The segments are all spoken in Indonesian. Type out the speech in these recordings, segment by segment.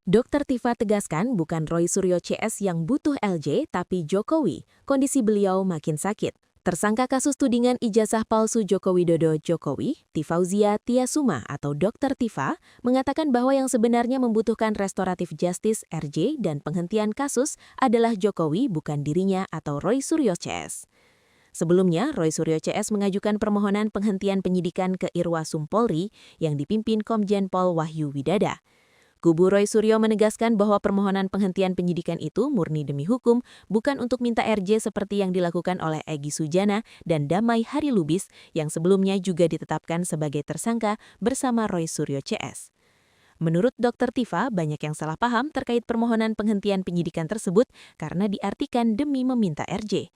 Dr. Tifa tegaskan bukan Roy Suryo CS yang butuh LJ, tapi Jokowi. Kondisi beliau makin sakit. Tersangka kasus tudingan ijazah palsu Joko Widodo Jokowi, Tifauzia Tiasuma atau Dr. Tifa, mengatakan bahwa yang sebenarnya membutuhkan restoratif justice RJ dan penghentian kasus adalah Jokowi bukan dirinya atau Roy Suryo CS. Sebelumnya, Roy Suryo CS mengajukan permohonan penghentian penyidikan ke Irwasum Polri yang dipimpin Komjen Pol Wahyu Widada. Kubu Roy Suryo menegaskan bahwa permohonan penghentian penyidikan itu murni demi hukum, bukan untuk minta RJ seperti yang dilakukan oleh Egy Sujana dan Damai Harilubis yang sebelumnya juga ditetapkan sebagai tersangka bersama Roy Suryo CS. Menurut Dr. Tifa, banyak yang salah paham terkait permohonan penghentian penyidikan tersebut karena diartikan demi meminta RJ.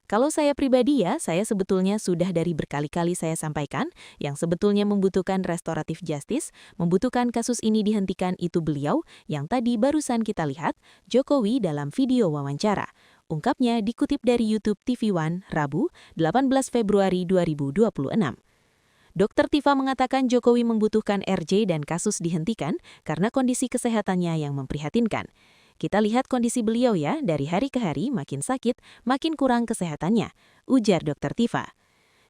Kalau saya pribadi ya, saya sebetulnya sudah dari berkali-kali saya sampaikan, yang sebetulnya membutuhkan restoratif justice, membutuhkan kasus ini dihentikan itu beliau, yang tadi barusan kita lihat, Jokowi dalam video wawancara. Ungkapnya dikutip dari YouTube TV One, Rabu, 18 Februari 2026. Dr. Tifa mengatakan Jokowi membutuhkan RJ dan kasus dihentikan karena kondisi kesehatannya yang memprihatinkan. Kita lihat kondisi beliau ya, dari hari ke hari makin sakit, makin kurang kesehatannya, ujar Dr. Tifa.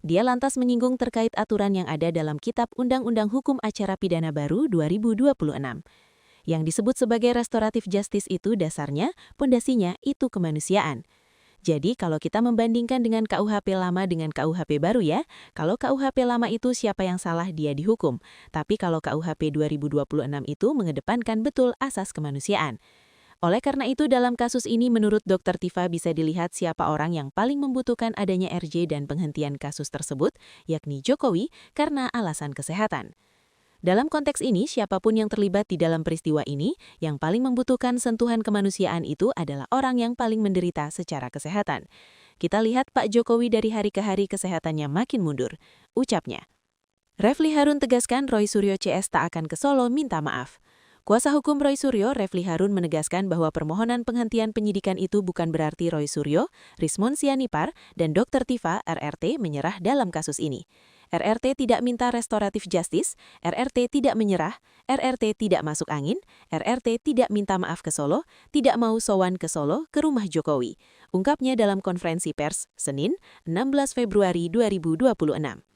Dia lantas menyinggung terkait aturan yang ada dalam Kitab Undang-Undang Hukum Acara Pidana Baru 2026. Yang disebut sebagai restoratif justice itu dasarnya, pondasinya itu kemanusiaan. Jadi kalau kita membandingkan dengan KUHP lama dengan KUHP baru ya, kalau KUHP lama itu siapa yang salah dia dihukum. Tapi kalau KUHP 2026 itu mengedepankan betul asas kemanusiaan. Oleh karena itu dalam kasus ini menurut Dr. Tifa bisa dilihat siapa orang yang paling membutuhkan adanya RJ dan penghentian kasus tersebut, yakni Jokowi karena alasan kesehatan. Dalam konteks ini, siapapun yang terlibat di dalam peristiwa ini, yang paling membutuhkan sentuhan kemanusiaan itu adalah orang yang paling menderita secara kesehatan. Kita lihat Pak Jokowi dari hari ke hari kesehatannya makin mundur, ucapnya. Refli Harun tegaskan Roy Suryo CS tak akan ke Solo minta maaf. Kuasa hukum Roy Suryo, Refli Harun menegaskan bahwa permohonan penghentian penyidikan itu bukan berarti Roy Suryo, Rismon Sianipar, dan Dr. Tifa RRT menyerah dalam kasus ini. RRT tidak minta restoratif justice, RRT tidak menyerah, RRT tidak masuk angin, RRT tidak minta maaf ke Solo, tidak mau sowan ke Solo ke rumah Jokowi. Ungkapnya dalam konferensi pers, Senin, 16 Februari 2026.